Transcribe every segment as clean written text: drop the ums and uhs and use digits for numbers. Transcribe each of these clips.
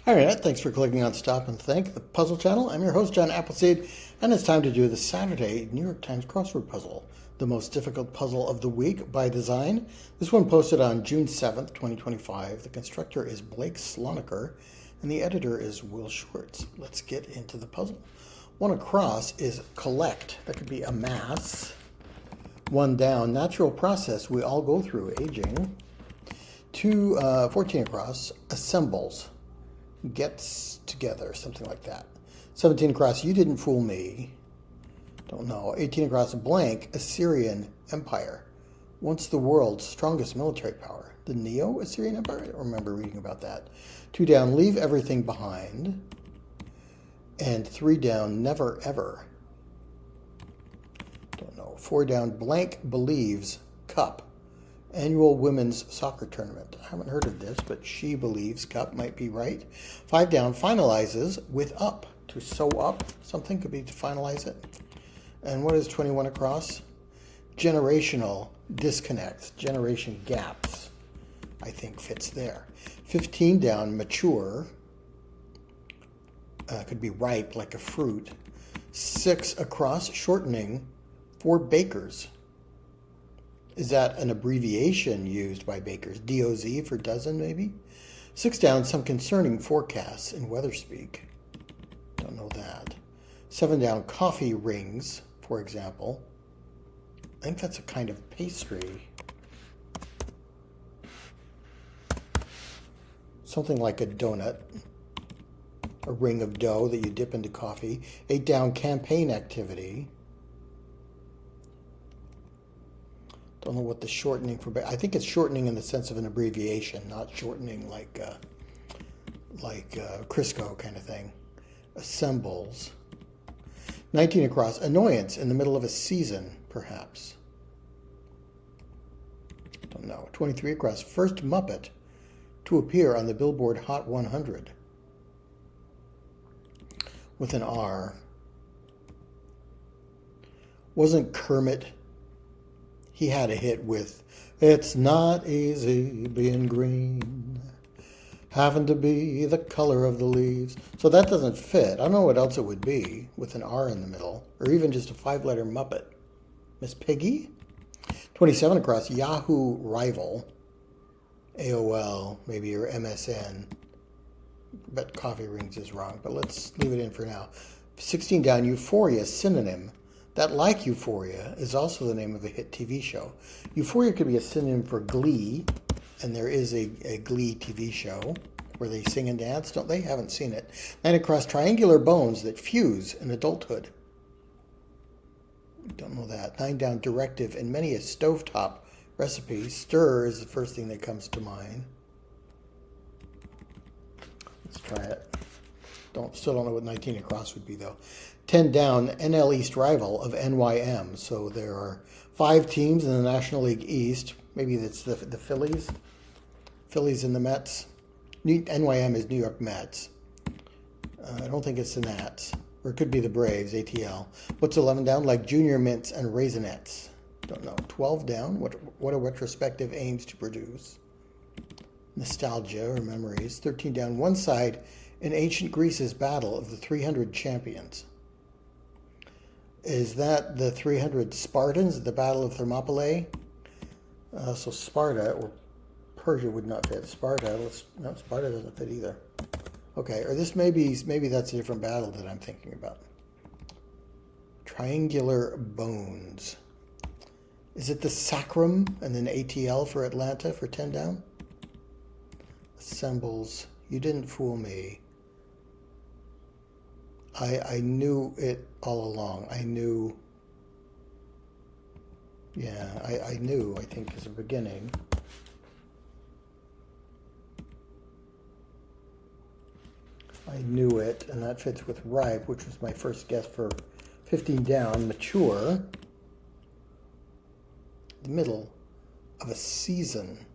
Hi, Annette. Thanks for clicking on Stop and Think, the puzzle channel. I'm your host, John Appleseed, and it's time to do the Saturday New York Times Crossword Puzzle, the most difficult puzzle of the week by design. This one posted on June 7th, 2025. The constructor is Blake Slonecker, and the editor is Will Schwartz. Let's get into the puzzle. One across is collect. That could be amass. One down, natural process we all go through, aging. 14 across, assembles. Gets together, something like that. 17 across, you didn't fool me. Don't know. 18 across, blank, Assyrian Empire. Once the world's strongest military power. The Neo-Assyrian Empire? I don't remember reading about that. 2 down, leave everything behind. And 3 down, never ever. Don't know. 4 down, blank believes cup. Annual women's soccer tournament. I haven't heard of this, but She Believes Cup might be right. 5 down, finalizes with up. To sew up something could be to finalize it. And what is 21 across? Generational disconnects. Generation gaps, I think, fits there. 15 down, mature. Could be ripe, like a fruit. 6 across, shortening for bakers. Is that an abbreviation used by bakers? DOZ for dozen, maybe? 6 down, some concerning forecasts in weather speak. Don't know that. 7 down, coffee rings, for example. I think that's a kind of pastry. Something like a donut. A ring of dough that you dip into coffee. 8 down, campaign activity. Don't know what the shortening for. I think it's shortening in the sense of an abbreviation, not shortening like Crisco kind of thing. Assembles. 19 across. Annoyance in the middle of a season, perhaps. Don't know. 23 across. First Muppet to appear on the Billboard Hot 100. With an R. Wasn't Kermit... He had a hit with, it's not easy being green, having to be the color of the leaves. So that doesn't fit. I don't know what else it would be with an R in the middle, or even just a 5-letter Muppet. Miss Piggy? 27 across, Yahoo rival. AOL, maybe, or MSN. Bet coffee rings is wrong, but let's leave it in for now. 16 down, Euphoria, synonym. That, like Euphoria, is also the name of a hit TV show. Euphoria could be a synonym for Glee, and there is a Glee TV show where they sing and dance, don't they? Haven't seen it. 9 across, triangular bones that fuse in adulthood. Don't know that. 9 down, directive in many a stovetop recipe. Stir is the first thing that comes to mind. Let's try it. Still don't know what 19 across would be, though. 10 down, NL East rival of NYM. So there are 5 teams in the National League East. Maybe that's the Phillies. Phillies and the Mets. NYM is New York Mets. I don't think it's the Nats. Or it could be the Braves, ATL. What's 11 down? Like Junior Mints and Raisinets. Don't know. 12 down. What a retrospective aims to produce. Nostalgia or memories. 13 down. One side in ancient Greece's battle of the 300 champions. Is that the 300 Spartans at the Battle of Thermopylae? So Sparta or Persia would not fit. Sparta doesn't fit either. Okay, or this maybe that's a different battle that I'm thinking about. Triangular bones. Is it the Sacrum and then ATL for Atlanta for 10 down? Assembles. You didn't fool me. I knew it all along. I knew, I think, as a beginning. I knew it, and that fits with ripe, which was my first guess for 15 down. Mature. The middle of a season.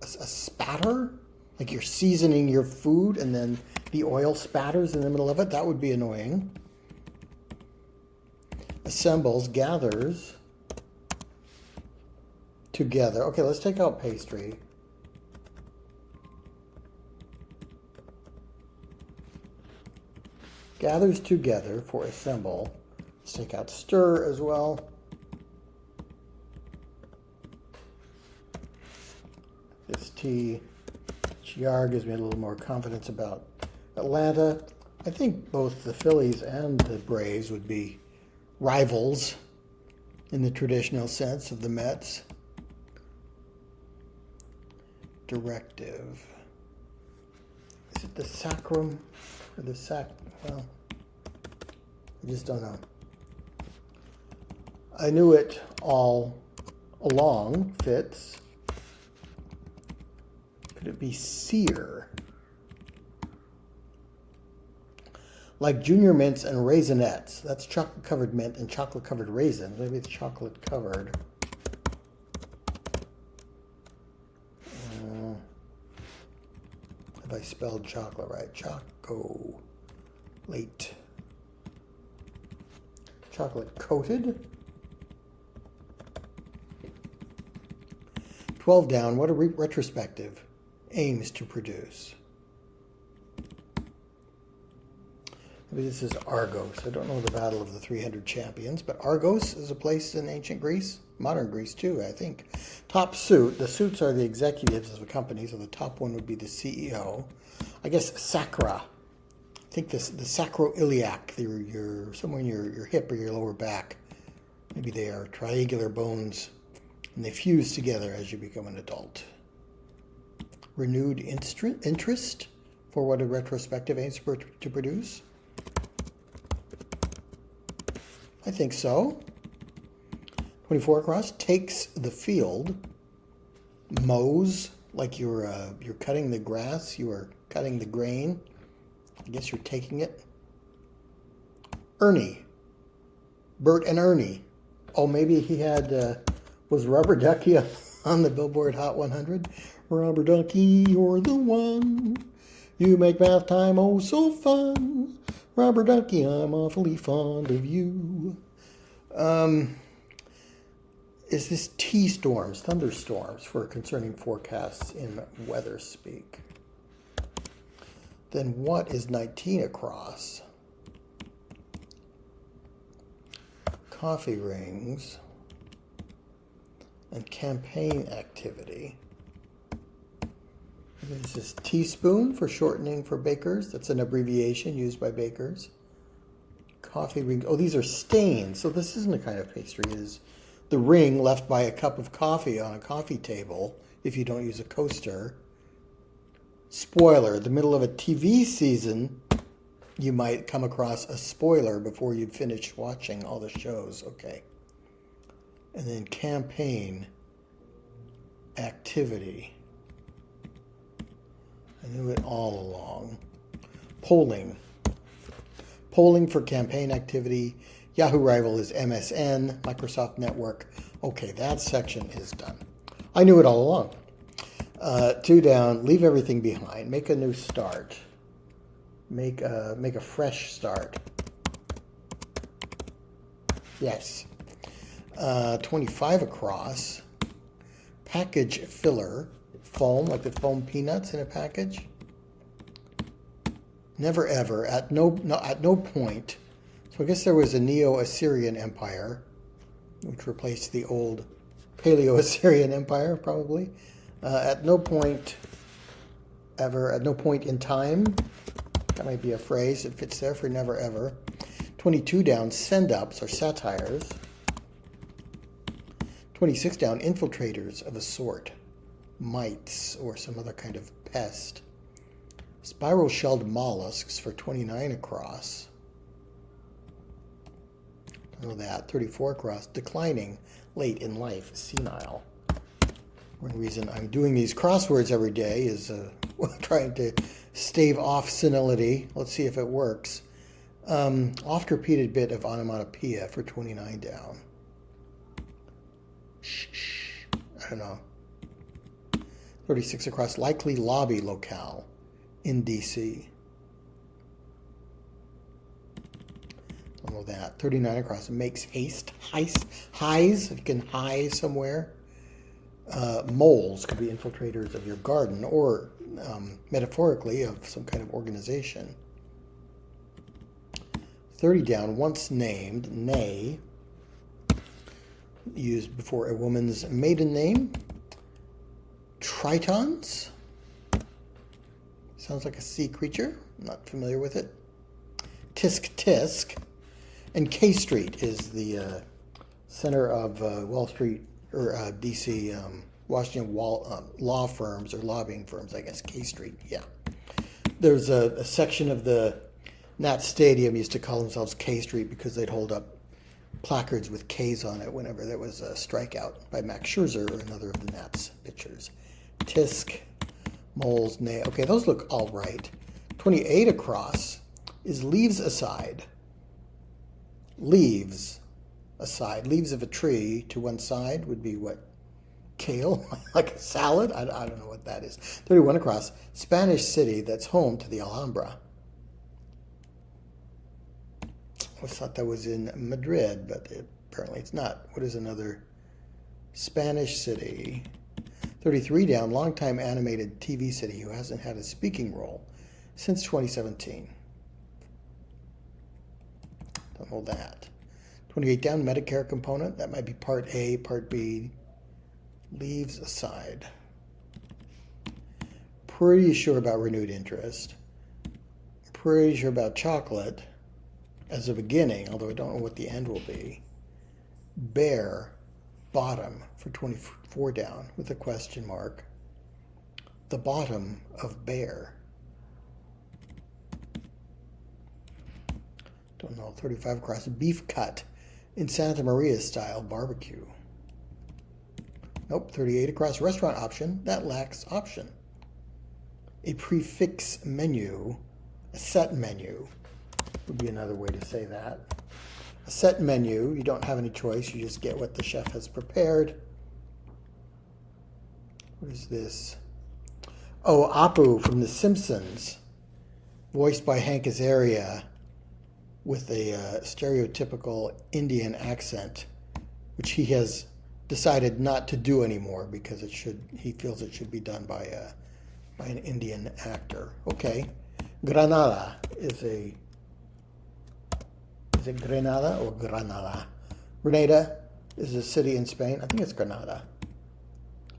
A spatter? Like you're seasoning your food and then the oil spatters in the middle of it? That would be annoying. Assembles, gathers. together. Okay, let's take out pastry. gathers together for assemble. Let's take out stir as well. This TGR gives me a little more confidence about Atlanta. I think both the Phillies and the Braves would be rivals in the traditional sense of the Mets. Directive. Is it the sacrum or the well, I just don't know. I knew it all along, fits. Could it be sear? Like junior mints and raisinets. That's chocolate covered mint and chocolate covered raisins. Maybe it's chocolate covered. Have I spelled chocolate right? Choco. Late. Chocolate coated. 12 down. What a retrospective aims to produce. Maybe this is Argos. I don't know the Battle of the 300 Champions, but Argos is a place in ancient Greece, modern Greece too, I think. Top suit. The suits are the executives of the company, so the top one would be the CEO. I guess sacra. I think the sacroiliac, your somewhere in your hip or your lower back. Maybe they are triangular bones, and they fuse together as you become an adult. Renewed interest for what a retrospective aims to produce. I think so. 24 across. Takes the field. Mows, like you're cutting the grass. You are cutting the grain. I guess you're taking it. Ernie. Bert and Ernie. Oh, maybe he had, was Rubber Ducky on the Billboard Hot 100? Rubber Ducky, you're the one. You make bath time oh so fun. Rubber Ducky, I'm awfully fond of you. Is this T-storms, thunderstorms for concerning forecasts in weather speak? Then what is 19 across? Coffee rings and campaign activity. This is teaspoon for shortening for bakers. That's an abbreviation used by bakers. Coffee ring. Oh, these are stains. So this isn't a kind of pastry. It is the ring left by a cup of coffee on a coffee table if you don't use a coaster. Spoiler. The middle of a TV season, you might come across a spoiler before you'd finish watching all the shows. Okay. And then campaign activity. I knew it all along. Polling. Polling for campaign activity. Yahoo rival is MSN, Microsoft Network. Okay, that section is done. I knew it all along. 2 down, leave everything behind. Make a new start. Make a fresh start. Yes. 25 across. Package filler. Foam, like the foam peanuts in a package. Never ever, at no point. So I guess there was a Neo-Assyrian Empire, which replaced the old Paleo-Assyrian Empire, probably. At no point ever, at no point in time. That might be a phrase that fits there for never ever. 22 down, send-ups or satires. 26 down, infiltrators of a sort. Mites or some other kind of pest. Spiral-shelled mollusks for 29 across. I know that. 34 across. Declining late in life. Senile. One reason I'm doing these crosswords every day is trying to stave off senility. Let's see if it works. Oft-repeated bit of onomatopoeia for 29 down. Shh. I don't know. 36 across, likely lobby locale in D.C. Don't know that. 39 across, makes haste. Highs, if you can high somewhere. Moles could be infiltrators of your garden or metaphorically of some kind of organization. 30 down, once named, nay, used before a woman's maiden name. Tritons. Sounds like a sea creature. Not familiar with it. Tisk tisk. And K Street is the center of Wall Street, or D.C., Washington law firms or lobbying firms, I guess. K Street, yeah. There's a section of the Nats Stadium used to call themselves K Street because they'd hold up placards with K's on it whenever there was a strikeout by Max Scherzer or another of the Nats pitchers. Tisk, moles, nay. Okay, those look all right. 28 across is leaves aside. Leaves aside. Leaves of a tree to one side would be what? Kale? Like a salad? I don't know what that is. 31 across. Spanish city that's home to the Alhambra. I thought that was in Madrid, but apparently it's not. What is another Spanish city? 33 down, longtime animated TV city who hasn't had a speaking role since 2017. Don't know that. 28 down, Medicare component. That might be Part A, Part B. Leaves aside. Pretty sure about renewed interest. Pretty sure about chocolate as a beginning, although I don't know what the end will be. Bear, bottom for 24 down with a question mark. The bottom of bear. Don't know, 35 across. Beef cut in Santa Maria style barbecue. Nope, 38 across. Restaurant option. That lacks option. A prefix menu. A set menu would be another way to say that. A set menu. You don't have any choice. You just get what the chef has prepared. What is this? Oh, Apu from The Simpsons. Voiced by Hank Azaria with a stereotypical Indian accent, which he has decided not to do anymore because he feels it should be done by an Indian actor. Okay. Granada is it Granada or Granada? Granada is a city in Spain. I think it's Granada.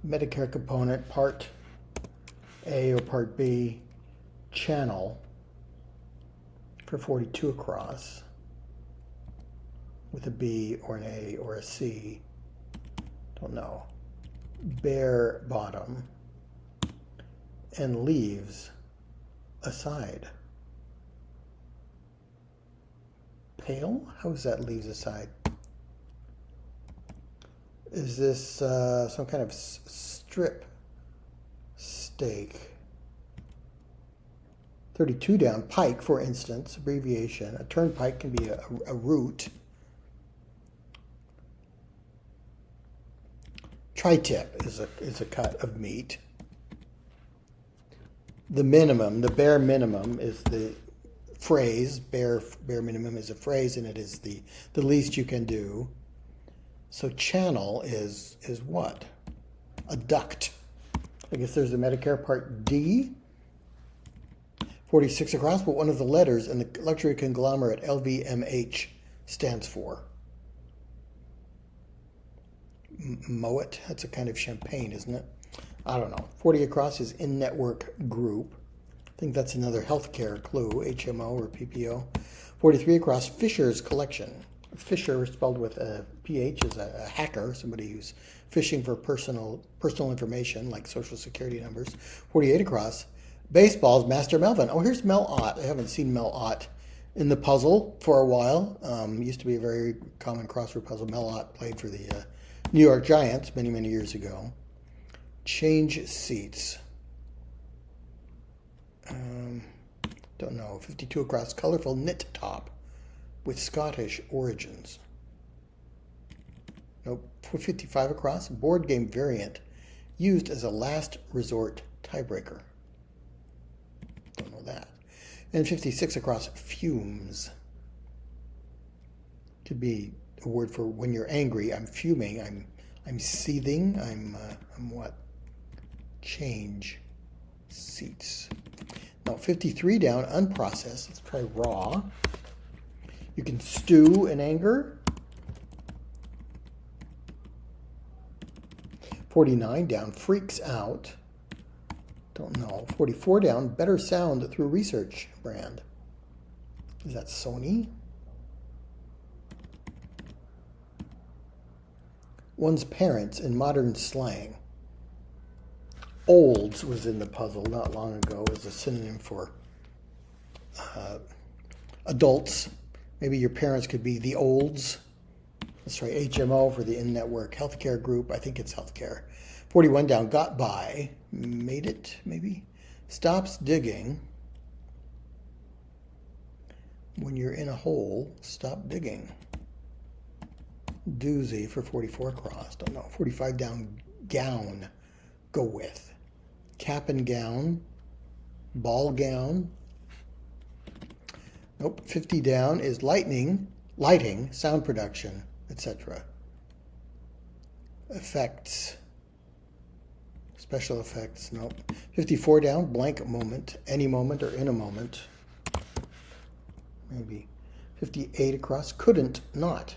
Medicare component, Part A or Part B, channel for 42 across with a B or an A or a C. Don't know. Bare bottom and leaves aside. Pale? How is that leaves aside? Is this some kind of strip steak? 32 down, pike, for instance, abbreviation. A turnpike can be a route. Tri-tip is a cut of meat. The minimum, the bare minimum is the phrase. Bare minimum is a phrase, and it is the least you can do. So channel is what? A duct. I guess there's the Medicare Part D. 46 across, but one of the letters in the luxury conglomerate LVMH stands for. Moet? That's a kind of champagne, isn't it? I don't know. 40 across is in-network group. I think that's another healthcare clue, HMO or PPO. 43 across, Fisher's collection. Fisher, spelled with a PH, is a hacker, somebody who's fishing for personal information like social security numbers. 48 across, baseball's Master Melvin. Oh, here's Mel Ott. I haven't seen Mel Ott in the puzzle for a while. Used to be a very common crossword puzzle. Mel Ott played for the New York Giants many, many years ago. Change seats. Don't know. 52 across, colorful knit top with Scottish origins. Nope. 55 across, board game variant used as a last resort tiebreaker. Don't know that. And 56 across, fumes. Could be a word for when you're angry. I'm fuming. I'm seething. I'm what? Change seats. Now 53 down, unprocessed. Let's try raw. You can stew in anger. 49 down, freaks out. Don't know. 44 down, better sound through research brand. Is that Sony? One's parents in modern slang. Olds was in the puzzle not long ago as a synonym for adults. Maybe your parents could be the olds. Let's try HMO for the in-network healthcare group. I think it's healthcare. 41 down, got by. Made it, maybe. Stops digging. When you're in a hole, stop digging. Doozy for 44 across. Don't know. 45 down, gown. Go with. Cap and gown. Ball gown. Nope. 50 down is lighting, sound production, etc. Effects. Special effects. Nope. 54 down, blank moment. Any moment or in a moment. Maybe. 58 across. Couldn't not.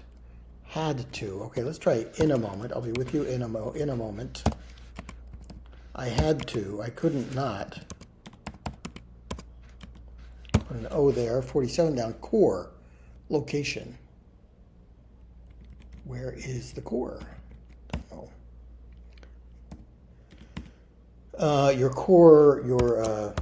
Had to. Okay, let's try in a moment. I'll be with you in a moment. I had to. I couldn't not. Put an O there. 47 down. Core. Location. Where is the core? Don't know. Your core, your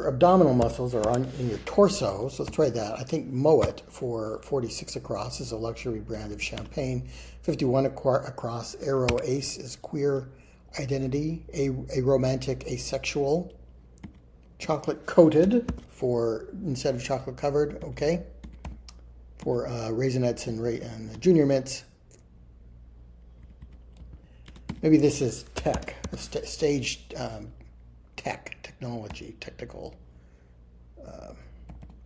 abdominal muscles are in your torso, so let's try that. I think Moet for 46 across is a luxury brand of champagne. 51 across, Aero Ace is queer identity, a romantic, asexual. Chocolate coated for instead of chocolate covered, okay. For Raisinets and Junior Mints. Maybe this is tech, stage technical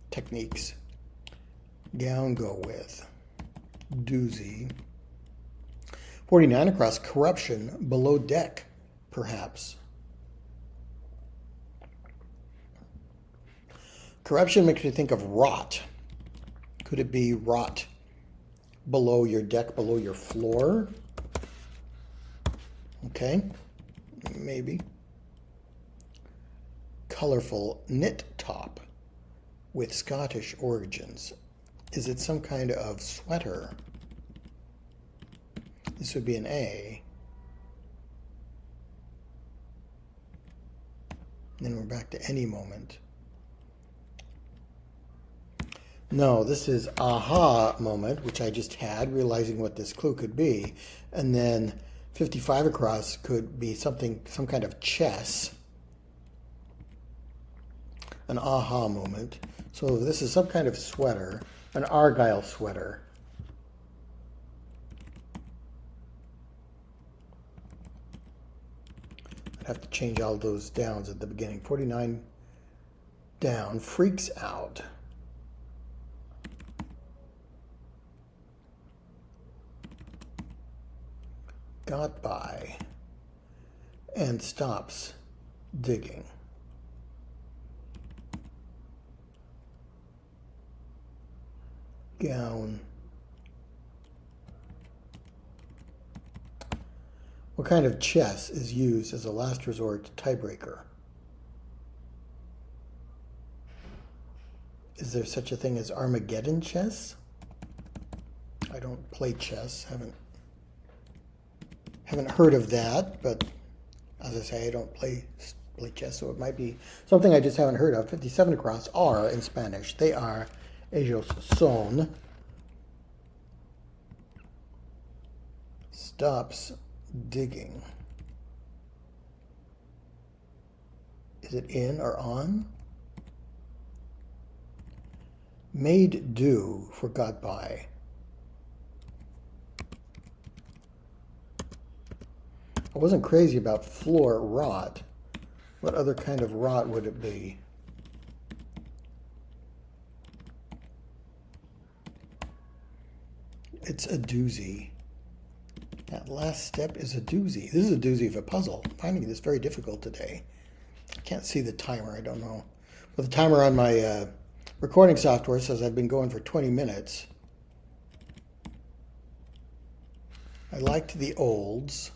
techniques. Gown go with. Doozy. 49 across, corruption, below deck, perhaps. Corruption makes me think of rot. Could it be rot below your deck, below your floor? Okay, maybe. Colorful knit top with Scottish origins. Is it some kind of sweater? This would be an A. Then we're back to any moment. No, this is aha moment, which I just had, realizing what this clue could be. And then 55 across could be something, some kind of chess. An aha moment. So this is some kind of sweater, an Argyle sweater. I'd have to change all those downs at the beginning. 49 down, freaks out. Got by and stops digging. Gown. What kind of chess is used as a last resort tiebreaker? Is there such a thing as Armageddon chess? I don't play chess, haven't heard of that, but as I say, I don't play chess, so it might be something I just haven't heard of. 57 across are in Spanish. They are ellos son. Stops digging. Is it in or on? Made do for got by. I wasn't crazy about floor rot. What other kind of rot would it be? It's a doozy. That last step is a doozy. This is a doozy of a puzzle. I'm finding this very difficult today. I can't see the timer. I don't know. But the timer on my recording software says I've been going for 20 minutes. I liked the olds.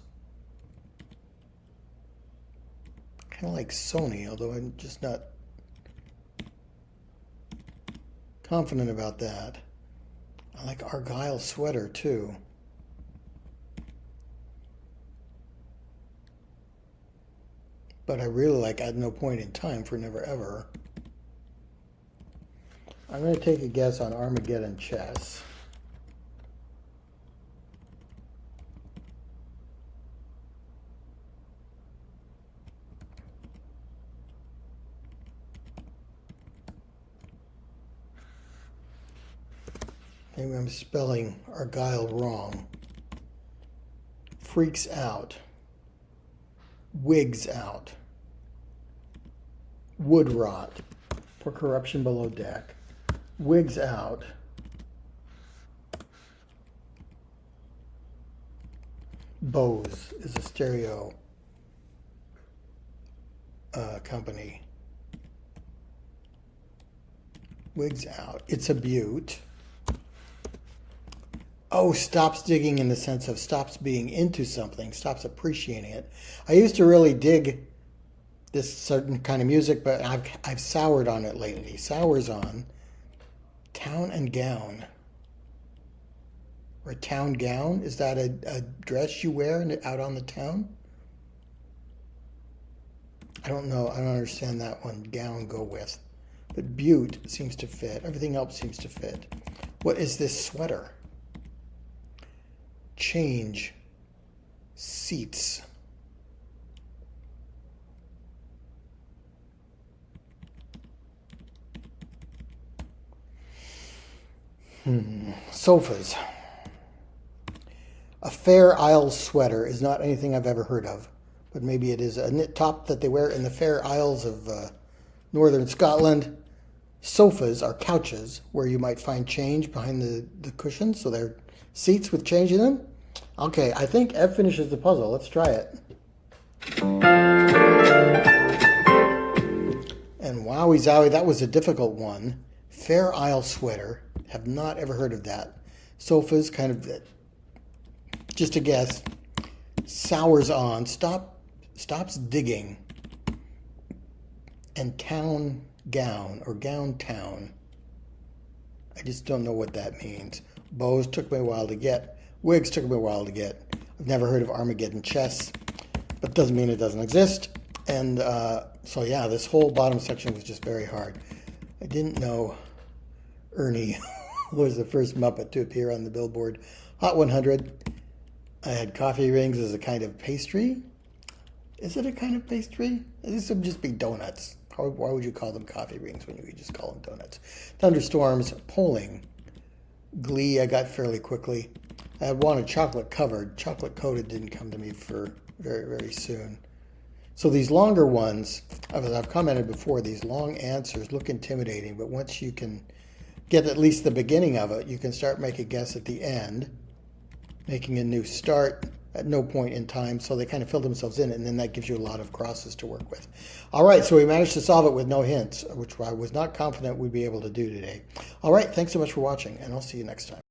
Kind of like Sony, although I'm just not confident about that. I like Argyle sweater too. But I really like At No Point in Time for Never Ever. I'm going to take a guess on Armageddon Chess. Maybe I'm spelling Argyle wrong. Freaks out. Wigs out. Wood rot. For corruption below deck. Wigs out. Bose is a stereo company. Wigs out. It's a beaut. Oh, stops digging in the sense of stops being into something, stops appreciating it. I used to really dig this certain kind of music, but I've soured on it lately. Sours on. Town and gown. Or a town gown? Is that a dress you wear out on the town? I don't know. I don't understand that one. Gown go with. But beaut seems to fit. Everything else seems to fit. What is this sweater? Change. Seats. Sofas. A Fair Isles sweater is not anything I've ever heard of, but maybe it is a knit top that they wear in the Fair Isles of northern Scotland. Sofas are couches where you might find change behind the cushions, so they're seats with change in them. Okay, I think Ev finishes the puzzle. Let's try it. And wowie zowie, that was a difficult one. Fair Isle sweater. Have not ever heard of that. Sofas, kind of, just a guess. Sours on. Stops digging. And town gown, or gown town. I just don't know what that means. Bows took me a while to get. Wigs took me a while to get. I've never heard of Armageddon chess, but doesn't mean it doesn't exist. And so yeah, this whole bottom section was just very hard. I didn't know Ernie was the first Muppet to appear on the Billboard Hot 100. I had coffee rings as a kind of pastry. Is it a kind of pastry? This would just be donuts. Why would you call them coffee rings when you could just call them donuts? Thunderstorms, polling. Glee, I got fairly quickly. I had wanted chocolate covered. Chocolate coated didn't come to me for very, very soon. So these longer ones, as I've commented before, these long answers look intimidating, but once you can get at least the beginning of it, you can start making a guess at the end, making a new start at no point in time, so they kind of fill themselves in, and then that gives you a lot of crosses to work with. All right, so we managed to solve it with no hints, which I was not confident we'd be able to do today. All right, thanks so much for watching, and I'll see you next time.